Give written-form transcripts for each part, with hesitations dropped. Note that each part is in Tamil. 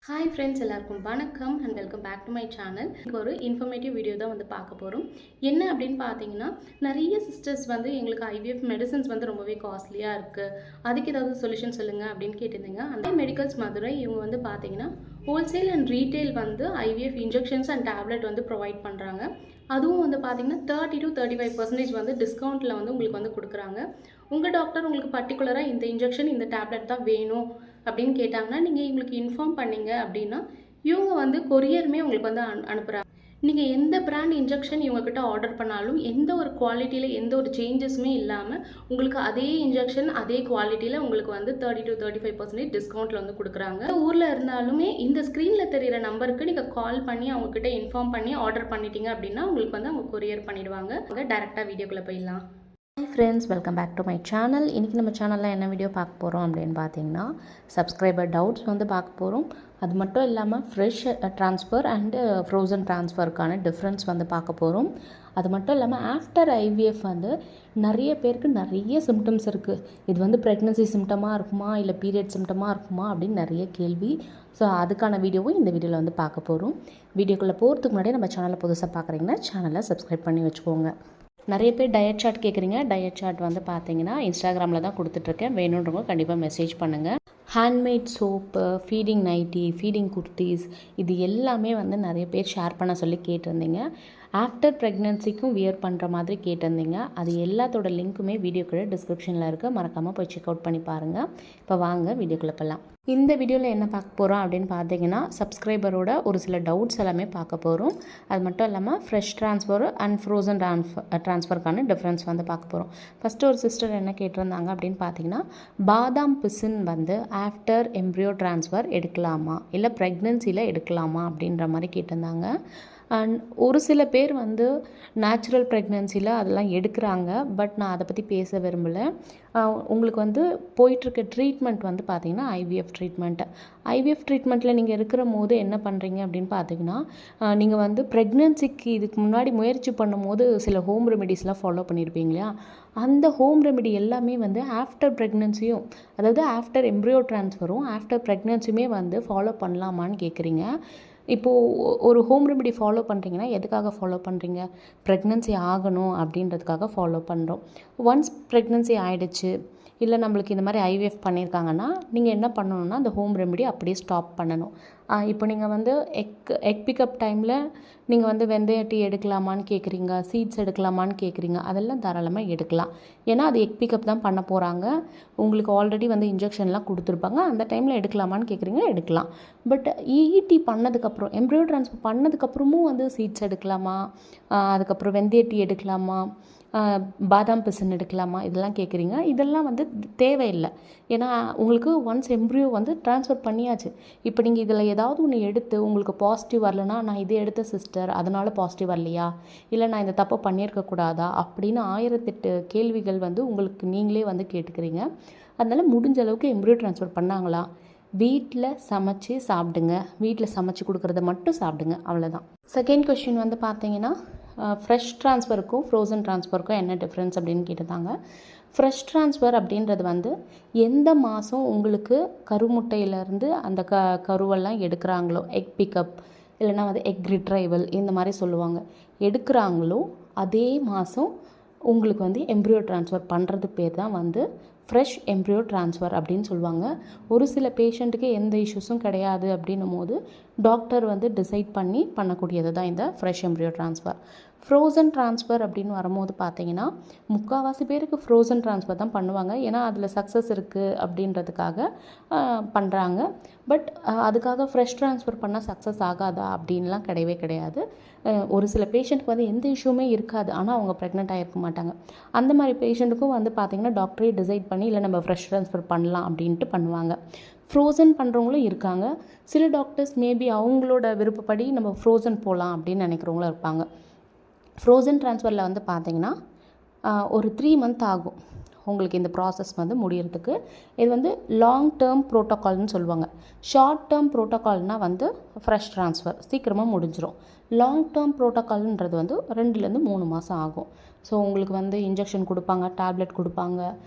ஹாய் ஃப்ரெண்ட்ஸ், எல்லாருக்கும் வணக்கம் and welcome back to my channel. இங்கே ஒரு இன்ஃபர்மேட்டிவ் வீடியோ தான் பார்க்க போகிறோம். என்ன அப்படின்னு பார்த்தீங்கன்னா, நிறைய சிஸ்டர்ஸ் எங்களுக்கு ஐவிஎஃப் மெடிசன்ஸ் ரொம்பவே காஸ்ட்லியாக இருக்குது, அதுக்கு ஏதாவது சொல்யூஷன் சொல்லுங்கள் அப்படின்னு கேட்டிருந்தீங்க. அந்த மெடிக்கல்ஸ் மதுரை இவங்க பார்த்தீங்கன்னா wholesale and retail IVF injections and tablet provide பண்ணுறாங்க. அதுவும் பார்த்தீங்கன்னா 30 to 35% டிஸ்கவுண்ட்டில் உங்களுக்கு கொடுக்குறாங்க. உங்கள் டாக்டர் உங்களுக்கு பர்டிகுலராக இந்த இன்ஜெக்ஷன் இந்த டேப்லெட் தான் வேணும் அப்படின்னு கேட்டாங்கன்னா, நீங்கள் இவங்களுக்கு இன்ஃபார்ம் பண்ணிங்க அப்படின்னா இவங்க கொரியருமே உங்களுக்கு அனுப்புகிறாங்க. நீங்கள் எந்த பிராண்ட் இன்ஜெக்ஷன் இவங்கக்கிட்ட ஆர்டர் பண்ணாலும் எந்த ஒரு குவாலிட்டியில் எந்த ஒரு சேஞ்சஸுமே இல்லாமல் உங்களுக்கு அதே இன்ஜெக்ஷன் அதே குவாலிட்டியில் உங்களுக்கு 30 to 35% டிஸ்கவுண்ட்டில் கொடுக்குறாங்க. ஊரில் இருந்தாலுமே இந்த ஸ்க்ரீனில் தெரிகிற நம்பருக்கு நீங்கள் கால் பண்ணி அவங்கக்கிட்ட இன்ஃபார்ம் பண்ணி ஆர்டர் பண்ணிட்டீங்க அப்படின்னா உங்களுக்கு அவங்க கொரியர் பண்ணிடுவாங்க. டேரெக்டாக வீடியோக்குள்ளே போயிடலாம். Hi friends, welcome back to my channel. இன்றைக்கி நம்ம சேனலில் என்ன வீடியோ பார்க்க போகிறோம் அப்படின்னு பார்த்தீங்கன்னா, சப்ஸ்கிரைபர் டவுட்ஸ் பார்க்க போகிறோம். அது மட்டும் இல்லாமல் ஃப்ரெஷ் ட்ரான்ஸ்ஃபர் அண்டு ஃப்ரோசன் ட்ரான்ஸ்ஃபருக்கான டிஃப்ரென்ஸ் பார்க்க போகிறோம். அது மட்டும் இல்லாமல் ஆஃப்டர் ஐவிஎஃப் நிறைய பேருக்கு நிறைய சிம்டம்ஸ் இருக்குது. இது ப்ரெக்னன்சி சிம்டமாக இருக்குமா இல்லை பீரியட் சிம்டமாக இருக்குமா அப்படின்னு நிறைய கேள்வி. ஸோ அதுக்கான வீடியோவும் இந்த வீடியோவில் பார்க்க போகிறோம். வீடியோக்குள்ளே போகிறதுக்கு முன்னாடி நம்ம சேனலை புதுசாக பார்க்குறீங்கன்னா சேனலை சப்ஸ்கிரைப் பண்ணி வச்சுக்கோங்க. நிறைய பேர் டயட் சார்ட் கேட்குறீங்க. டயட் சார்ட் பார்த்தீங்கன்னா இன்ஸ்டாகிராமில் தான் கொடுத்துட்ருக்கேன். வேணுன்றவங்க கண்டிப்பாக மெசேஜ் பண்ணுங்கள். Handmade soap, feeding nighty, feeding kurtis, இது எல்லாமே நிறைய பேர் ஷேர் பண்ண சொல்லி கேட்டிருந்தீங்க. ஆஃப்டர் ப்ரெக்னன்சிக்கும் வியர் பண்ணுற மாதிரி கேட்டிருந்தீங்க. அது எல்லாத்தோட லிங்க்குமே வீடியோக்குள்ளே டிஸ்கிரிப்ஷனில் இருக்குது. மறக்காமல் போய் செக் அவுட் பண்ணி பாருங்கள். இப்போ வாங்க வீடியோக்குள்ளே போகலாம். இந்த வீடியோவில் என்ன பார்க்க போகிறோம் அப்படின்னு பார்த்தீங்கன்னா, சப்ஸ்கிரைபரோட ஒரு சில டவுட்ஸ் எல்லாமே பார்க்க போகிறோம். அது மட்டும் இல்லாமல் ஃப்ரெஷ் ட்ரான்ஸ்ஃபர் அண்ட் ஃப்ரோசன் ட்ரான்ஸ்ஃபருக்கான டிஃப்ரென்ஸ் பார்க்க போகிறோம். ஃபஸ்ட்டு ஒரு சிஸ்டர் என்ன கேட்டிருந்தாங்க அப்படின்னு பார்த்தீங்கன்னா, பாதாம் பிசின் ஆஃப்டர் எம்ப்ரியோ ட்ரான்ஸ்ஃபர் எடுக்கலாமா இல்லை ப்ரெக்னென்சியில் எடுக்கலாமா அப்படின்ற மாதிரி கேட்டிருந்தாங்க. அண்ட் ஒரு சில பேர் நேச்சுரல் ப்ரெக்னென்சியில் அதெல்லாம் எடுக்கிறாங்க. பட் நான் அதை பற்றி பேச விரும்பலை. உங்களுக்கு போயிட்டுருக்க ட்ரீட்மெண்ட் பார்த்தீங்கன்னா ஐவிஎஃப் ட்ரீட்மெண்ட்டு. ஐவிஎஃப் ட்ரீட்மெண்ட்டில் நீங்கள் இருக்கிற போது என்ன பண்ணுறீங்க அப்படின்னு பார்த்தீங்கன்னா, நீங்கள் ப்ரெக்னென்சிக்கு இதுக்கு முன்னாடி முயற்சி பண்ணும்போது சில ஹோம் ரெமெடிஸ்லாம் ஃபாலோ பண்ணியிருப்பீங்க இல்லையா? அந்த ஹோம் ரெமெடி எல்லாமே ஆஃப்டர் ப்ரெக்னென்சியும், அதாவது ஆஃப்டர் எம்ப்ரியோ ட்ரான்ஸ்ஃபரும் ஆஃப்டர் ப்ரெக்னென்சியுமே ஃபாலோ பண்ணலாமான்னு கேட்குறீங்க. இப்போது ஒரு ஹோம் ரெமெடி ஃபாலோ பண்ணுறீங்கன்னா எதுக்காக ஃபாலோ பண்ணுறீங்க? ப்ரெக்னன்சி ஆகணும் அப்படின்றதுக்காக ஃபாலோ பண்ணுறோம். ஒன்ஸ் ப்ரெக்னன்சி ஆகிடுச்சு இல்லை நம்மளுக்கு இந்த மாதிரி ஐவிஎஃப் பண்ணியிருக்காங்கன்னா நீங்கள் என்ன பண்ணணுன்னா அந்த ஹோம் ரெமெடி அப்படியே ஸ்டாப் பண்ணணும். இப்போ நீங்கள் எக் பிக்கப் டைமில் நீங்கள் வெந்தய டீ எடுக்கலாமான்னு கேட்குறீங்க, சீட்ஸ் எடுக்கலாமான்னு கேட்குறீங்க. அதெல்லாம் தாராளமாக எடுக்கலாம். ஏன்னா அது எக் பிக்கப் தான் பண்ண போகிறாங்க. உங்களுக்கு ஆல்ரெடி இன்ஜெக்ஷன்லாம் கொடுத்துருப்பாங்க. அந்த டைமில் எடுக்கலாமான்னு கேட்குறீங்க, எடுக்கலாம். பட் இஇடி பண்ணதுக்கப்புறம் எம்ப்ரியோ ட்ரான்ஸ்ஃபர் பண்ணதுக்கப்புறமும் சீட்ஸ் எடுக்கலாமா, அதுக்கப்புறம் வெந்தய டீ எடுக்கலாமா, பாதாம் பிசின் எடுக்கலாமா, இதெல்லாம் கேட்குறீங்க. இதெல்லாம் தேவையில்லை. ஏன்னா உங்களுக்கு ஒன்ஸ் எம்ப்ரியோ ட்ரான்ஸ்ஃபர் பண்ணியாச்சு. இப்போ நீங்கள் இதில் ஏதாவது ஒன்று எடுத்து உங்களுக்கு பாசிட்டிவ் வரலன்னா, நான் இதை எடுத்த சிஸ்டர் அதனால் பாசிட்டிவ் வரலையா, இல்லை நான் இந்த தப்பை பண்ணியிருக்கக்கூடாதா அப்படின்னு 1008 கேள்விகள் உங்களுக்கு நீங்களே கேட்டுக்கிறீங்க. அதனால் முடிஞ்ச அளவுக்கு எம்ப்ரியோ ட்ரான்ஸ்ஃபர் பண்ணாங்களா, வீட்டில் சமைச்சு சாப்பிடுங்க. வீட்டில் சமைச்சு கொடுக்குறத மட்டும் சாப்பிடுங்க, அவ்வளோதான். செகண்ட் கொஸ்டின் பார்த்தீங்கன்னா, ஃப்ரெஷ் ட்ரான்ஸ்ஃபருக்கும் ஃப்ரோசன் ட்ரான்ஸ்ஃபருக்கும் என்ன டிஃப்ரென்ஸ் அப்படின்னு கேட்டிருந்தாங்க. ஃப்ரெஷ் ட்ரான்ஸ்ஃபர் அப்படின்றது எந்த மாதம் உங்களுக்கு கருமுட்டையிலேருந்து அந்த கருவெல்லாம் எடுக்கிறாங்களோ, எக் பிக்கப் இல்லைனா எக் ரிட்ரைவல் இந்த மாதிரி சொல்லுவாங்க, எடுக்கிறாங்களோ அதே மாதம் உங்களுக்கு எம்ப்ரியோ ட்ரான்ஸ்ஃபர் பண்ணுறது பேர் தான் ஃப்ரெஷ் எம்ப்ரியோ ட்ரான்ஸ்ஃபர் அப்படின்னு சொல்லுவாங்க. ஒரு சில பேஷண்ட்டுக்கு எந்த இஷ்யூஸும் கிடையாது அப்படின்னும் போது டாக்டர் டிசைட் பண்ணி பண்ணக்கூடியது தான் இந்த fresh embryo transfer. Frozen transfer அப்படின்னு வரும்போது பார்த்தீங்கன்னா, முக்கால்வாசி பேருக்கு ஃப்ரோசன் ட்ரான்ஸ்ஃபர் தான் பண்ணுவாங்க. ஏன்னா அதில் சக்ஸஸ் இருக்குது அப்படின்றதுக்காக பண்ணுறாங்க. பட் அதுக்காக ஃப்ரெஷ் ட்ரான்ஸ்ஃபர் பண்ணால் சக்ஸஸ் ஆகாதா அப்படின்லாம் கிடையவே கிடையாது. ஒரு சில பேஷண்ட்டுக்கு எந்த இஷ்யூமே இருக்காது, ஆனால் அவங்க ப்ரெக்னென்ட் ஆகிருக்க மாட்டாங்க. அந்த மாதிரி பேஷண்ட்டுக்கும் பார்த்திங்கன்னா டாக்டரே டிசைட் பண்ணி இல்லை நம்ம ஃப்ரெஷ் ட்ரான்ஸ்ஃபர் பண்ணலாம் அப்படின்ட்டு பண்ணுவாங்க. ஃப்ரோசன் பண்ணுறவங்களும் இருக்காங்க. சில டாக்டர்ஸ் மேபி அவங்களோட விருப்பப்படி நம்ம ஃப்ரோசன் போகலாம் அப்படின்னு நினைக்கிறவங்களும் இருப்பாங்க. ஃப்ரோசன் ட்ரான்ஸ்ஃபரில் பார்த்தீங்கன்னா ஒரு 3 month ஆகும் உங்களுக்கு இந்த ப்ராசஸ் முடியறதுக்கு. இது லாங் டேர்ம் ப்ரோட்டோக்கால்னு சொல்லுவாங்க. ஷார்ட் டேர்ம் ப்ரோட்டோக்கால்னால் ஃப்ரெஷ் ட்ரான்ஸ்ஃபர் சீக்கிரமாக முடிஞ்சிடும். லாங் டேர்ம் ப்ரோட்டோக்கால்ன்றது 2லேருந்து 3 மாதம் ஆகும். ஸோ உங்களுக்கு இன்ஜெக்ஷன் கொடுப்பாங்க, டேப்லெட் கொடுப்பாங்க,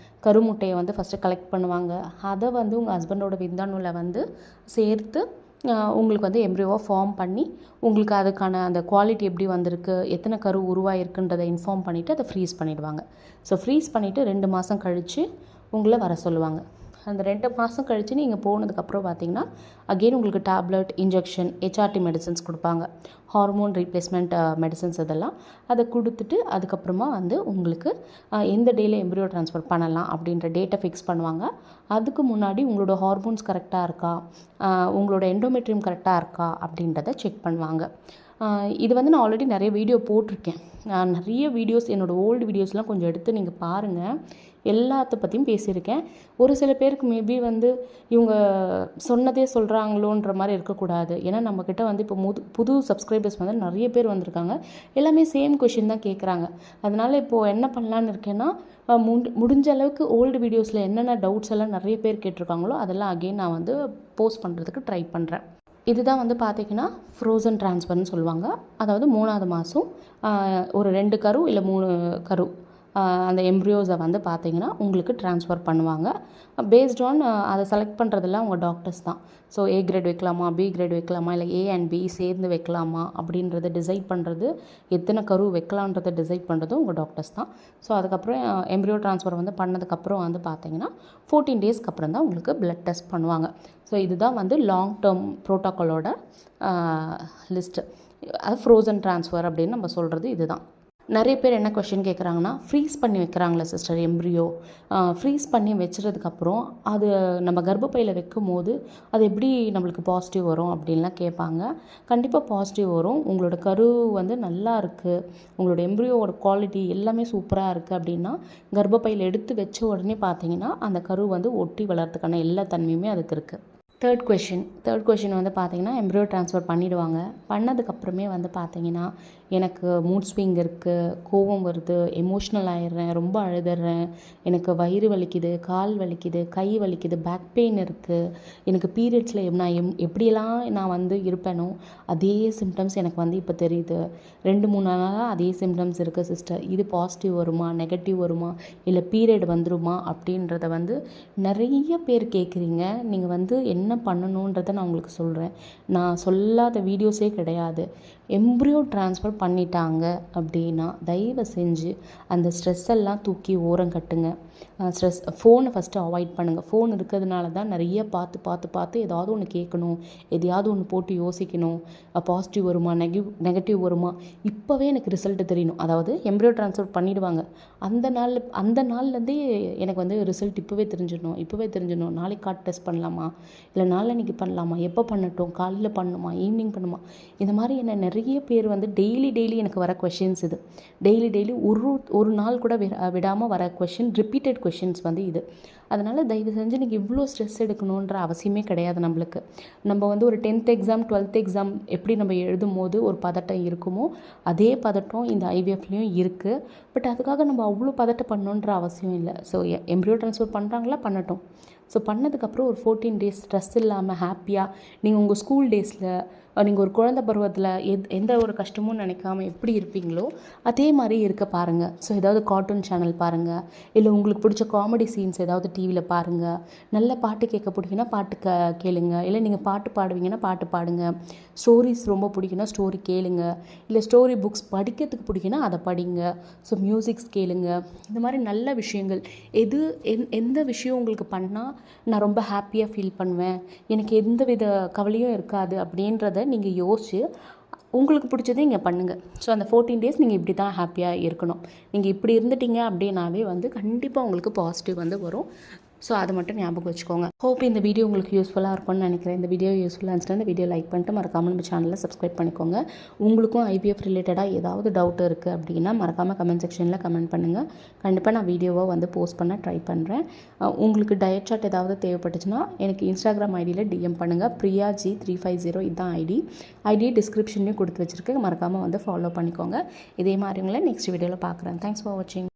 கருமுட்டையை ஃபஸ்ட்டு கலெக்ட் பண்ணுவாங்க. அதை உங்கள் ஹஸ்பண்டோட விந்தாணுவில் சேர்த்து உங்களுக்கு வந்து எம்ப்ரியோவாக ஃபார்ம் பண்ணி உங்களுக்கு அதுக்கான அந்த குவாலிட்டி எப்படி வந்திருக்கு, எத்தனை கரு உருவாயிருக்குன்றதை இன்ஃபார்ம் பண்ணிவிட்டு அதை ஃப்ரீஸ் பண்ணிவிடுவாங்க. ஸோ ஃப்ரீஸ் பண்ணிவிட்டு 2 மாதம் கழித்து உங்களை வர சொல்லுவாங்க. அந்த 2 மாதம் கழித்து நீங்கள் போனதுக்கப்புறம் பார்த்தீங்கன்னா அகெயின் உங்களுக்கு டேப்லெட், இன்ஜெக்ஷன், ஹெச்ஆர்டி மெடிசன்ஸ் கொடுப்பாங்க, ஹார்மோன் ரீப்ளேஸ்மெண்ட் மெடிசன்ஸ் அதெல்லாம். அதை கொடுத்துட்டு அதுக்கப்புறமா வந்து உங்களுக்கு எந்த டேயில் எம்ப்ரியோ ட்ரான்ஸ்ஃபர் பண்ணலாம் அப்படின்ற டேட்டை ஃபிக்ஸ் பண்ணுவாங்க. அதுக்கு முன்னாடி உங்களோட ஹார்மோன்ஸ் கரெக்டாக இருக்கா, உங்களோட எண்டோமெட்ரியம் கரெக்டாக இருக்கா அப்படின்றத செக் பண்ணுவாங்க. இது வந்து நான் ஆல்ரெடி நிறைய வீடியோ போட்டிருக்கேன். நிறைய வீடியோஸ் என்னோடய ஓல்டு வீடியோஸ்லாம் கொஞ்சம் எடுத்து நீங்கள் பாருங்கள். எல்லாத்த பற்றியும் பேசியிருக்கேன். ஒரு சில பேருக்கு மேபி வந்து இவங்க சொன்னதே சொல்கிறாங்களோன்ற மாதிரி இருக்கக்கூடாது. ஏன்னா நம்மக்கிட்ட வந்து இப்போ புது சப்ஸ்கிரைபர்ஸ் வந்து நிறைய பேர் வந்திருக்காங்க. எல்லாமே சேம் கொஷின் தான் கேட்குறாங்க. அதனால் இப்போது என்ன பண்ணலான்னு இருக்கேன்னா, முடிஞ்ச அளவுக்கு ஓல்டு வீடியோஸில் என்னென்ன டவுட்ஸ் எல்லாம் நிறைய பேர் கேட்டிருக்காங்களோ அதெல்லாம் அகெயின் நான் வந்து போஸ்ட் பண்ணுறதுக்கு ட்ரை பண்ணுறேன். இதுதான் வந்து பார்த்திங்கன்னா ஃப்ரோசன் ட்ரான்ஸ்ஃபர்னு சொல்லுவாங்க. அதாவது 3ஆவது மாதம் ஒரு 2 கரு இல்லை 3 கரு அந்த எம்ப்ரியோஸை வந்து பார்த்திங்கன்னா உங்களுக்கு ட்ரான்ஸ்ஃபர் பண்ணுவாங்க. பேஸ்ட் ஆன் அதை செலக்ட் பண்ணுறதெல்லாம் உங்கள் டாக்டர்ஸ் தான். ஸோ ஏ கிரேட் வைக்கலாமா, பி கிரேட் வைக்கலாமா, இல்லை ஏ அண்ட் பி சேர்ந்து வைக்கலாமா அப்படின்றத டிசைட் பண்ணுறது, எத்தனை கரு வைக்கலான்றதை டிசைட் பண்ணுறதும் உங்கள் டாக்டர்ஸ் தான். ஸோ அதுக்கப்புறம் எம்ப்ரியோ ட்ரான்ஸ்ஃபர் வந்து பண்ணதுக்கப்புறம் வந்து பார்த்திங்கன்னா 14 டேஸ்க்கு அப்புறம் தான் உங்களுக்கு பிளட் டெஸ்ட் பண்ணுவாங்க. ஸோ இதுதான் வந்து லாங் டேர்ம் ப்ரோட்டோக்காலோட லிஸ்ட்டு. அது ஃப்ரோசன் ட்ரான்ஸ்ஃபர் அப்படின்னு நம்ம சொல்கிறது இதுதான். நிறைய பேர் என்ன கொஷின் கேட்குறாங்கன்னா, ஃப்ரீஸ் பண்ணி வைக்கிறாங்களா சிஸ்டர் எம்ப்ரியோ, ஃப்ரீஸ் பண்ணி வச்சதுக்கப்புறம் அது நம்ம கர்ப்பப்பையில் வைக்கும் போது அது எப்படி நம்மளுக்கு பாசிட்டிவ் வரும் அப்படின்லாம் கேட்பாங்க. கண்டிப்பாக பாசிட்டிவ் வரும். உங்களோட கரு வந்து நல்லா இருக்குது, உங்களோட எம்ப்ரியோவோட குவாலிட்டி எல்லாமே சூப்பராக இருக்குது அப்படின்னா கர்ப்பப்பையில் எடுத்து வச்ச உடனே பார்த்தீங்கன்னா அந்த கரு வந்து ஒட்டி வளர்கிறதுக்கான எல்லா தன்மையுமே அதுக்கு இருக்குது. தேர்ட் கொஷின் வந்து பார்த்திங்கன்னா, எம்ப்ரியோ ட்ரான்ஸ்ஃபர் பண்ணிவிடுவாங்க. பண்ணதுக்கப்புறமே வந்து பார்த்திங்கன்னா எனக்கு மூட் ஸ்விங் இருக்குது, கோவம் வருது, எமோஷ்னல் ஆகிடுறேன், ரொம்ப அழுதுறேன், எனக்கு வயிறு வலிக்குது, கால் வலிக்குது, கை வலிக்குது, பேக் பெயின் இருக்குது, எனக்கு பீரியட்ஸில் நான் எப்படியெல்லாம் நான் வந்து இருப்பேனோ அதே சிம்டம்ஸ் எனக்கு வந்து இப்போ தெரியுது, 2-3 நாளாக அதே சிம்டம்ஸ் இருக்குது சிஸ்டர், இது பாசிட்டிவ் வருமா, நெகட்டிவ் வருமா, இல்லை பீரியட் வந்துருமா அப்படின்றத வந்து நிறைய பேர் கேட்குறீங்க. நீங்கள் வந்து என்ன பண்ணணுன்றதை நான் உங்களுக்கு சொல்கிறேன். நான் சொல்லாத வீடியோஸே கிடையாது. எம்ப்ரியோ ட்ரான்ஸ்ஃபர் பண்ணிட்டாங்க அப்படின்னா தயவு செஞ்சு அந்த ஸ்ட்ரெஸ் எல்லாம் தூக்கி ஓரம் கட்டுங்க. ஃபோனை ஃபஸ்ட்டு அவாய்ட் பண்ணுங்கள். ஃபோன் இருக்கிறதுனால தான் நிறைய பார்த்து ஏதாவது ஒன்று கேட்கணும், எதையாவது ஒன்று போட்டு யோசிக்கணும், பாசிட்டிவ் வருமா, நெகட்டிவ் வருமா, இப்போவே எனக்கு ரிசல்ட்டு தெரியணும். அதாவது எம்ப்ரியோ ட்ரான்ஸ்ஃபர் பண்ணிவிடுவாங்க, அந்த நாள்லேருந்தே எனக்கு வந்து ரிசல்ட் இப்போவே தெரிஞ்சிடணும். நாளைக்கு கார்ட் டெஸ்ட் பண்ணலாமா, இல்லை நாளைக்கு பண்ணலாமா, எப்போ பண்ணட்டும், காலையில் பண்ணணுமா, ஈவினிங் பண்ணுமா, இந்த மாதிரி என்ன நிறைய பேர் வந்து டெய்லி எனக்கு வர கொஷின்ஸ் இது. டெய்லி ஒரு நாள் கூட விடாமல் வர கொஷின், ரிப்பீட்டட் கொஷின்ஸ் வந்து இது. அதனால் தயவு செஞ்சு நீங்கள் இவ்வளோ ஸ்ட்ரெஸ் எடுக்கணுன்ற அவசியமே கிடையாது. நம்ம வந்து ஒரு 10th எக்ஸாம் 12th எக்ஸாம் எப்படி நம்ம எழுதும் போது ஒரு பதட்டம் இருக்குமோ அதே பதட்டம் இந்த ஐவிஎஃப்லேயும் இருக்குது. பட் அதுக்காக நம்ம அவ்வளோ பதட்டப்படணுன்ற அவசியம் இல்லை. ஸோ எம்ப்ரியோ ட்ரான்ஸ்ஃபர் பண்ணுறாங்களா, பண்ணட்டும். ஸோ பண்ணதுக்கப்புறம் ஒரு 14 டேஸ் ஸ்ட்ரெஸ் இல்லாமல் ஹாப்பியாக நீங்கள் உங்கள் ஸ்கூல் டேஸில் நீங்கள் ஒரு குழந்தை பருவத்தில் எந்த ஒரு கஷ்டமும் நினைக்காம எப்படி இருப்பீங்களோ அதே மாதிரி இருக்க பாருங்கள். ஸோ ஏதாவது கார்ட்டூன் சேனல் பாருங்கள், இல்லை உங்களுக்கு பிடிச்ச காமெடி சீன்ஸ் ஏதாவது டிவியில் பாருங்கள், நல்ல பாட்டு கேட்க பிடிக்குன்னா பாட்டு கேளுங்க, இல்லை நீங்கள் பாட்டு பாடுவீங்கன்னா பாட்டு பாடுங்க, ஸ்டோரிஸ் ரொம்ப பிடிக்குன்னா ஸ்டோரி கேளுங்க, இல்லை ஸ்டோரி புக்ஸ் படிக்கிறதுக்கு பிடிக்குன்னா அதை படிங்க. ஸோ மியூசிக்ஸ் கேளுங்க. இந்த மாதிரி நல்ல விஷயங்கள் எந்த விஷயம் உங்களுக்கு பண்ணால் நான் ரொம்ப ஹாப்பியாக ஃபீல் பண்ணுவேன், எனக்கு எந்த வித கவலையும் இருக்காது அப்படின்றத நீங்கள் யோசிச்சு உங்களுக்கு பிடிச்சதை இங்கே பண்ணுங்கள். ஸோ அந்த 14 டேஸ் நீங்கள் இப்படி தான் ஹாப்பியாக இருக்கணும். நீங்கள் இப்படி இருந்துட்டீங்க அப்படின்னாவே வந்து கண்டிப்பாக உங்களுக்கு பாசிட்டிவ் வந்து வரும். ஸோ அதை மட்டும் ஞாபகம் வச்சுக்கோங்க. ஹோப் இந்த வீடியோ உங்களுக்கு யூஸ்ஃபுல்லாக இருக்கும்னு நினைக்கிறேன். இந்த வீடியோ யூஸ்ஃபுல்லாக இருந்துச்சுன்னா இந்த வீடியோ லைக் பண்ணிட்டு மறக்காமல் நம்ம சேனலில் சப்ஸ்கிரைப் பண்ணிக்கோங்க. உங்களுக்கும் ஐவிஎஃப் ரிலேட்டடாக ஏதாவது டவுட் இருக்குது அப்படின்னா மறக்காமல் கமெண்ட் செக்ஷனில் கமெண்ட் பண்ணுங்கள். கண்டிப்பாக நான் வீடியோவை வந்து போஸ்ட் பண்ண ட்ரை பண்ணுறேன். உங்களுக்கு டயட் சார்ட் ஏதாவது தேவைப்பட்டுச்சுன்னா எனக்கு இன்ஸ்டாகிராம் ஐடியில் டிஎம் பண்ணுங்கள். priyaji350 இதுதான் ஐடி டிஸ்கிரிப்ஷன்லேயும் கொடுத்து வச்சுருக்கேன். மறக்காமல் வந்து ஃபாலோ பண்ணிக்கோங்க. இதே மாதிரி உங்களை நெக்ஸ்ட் வீடியோவில் பார்க்குறேன். தேங்க்ஸ் ஃபார் வாட்சிங்.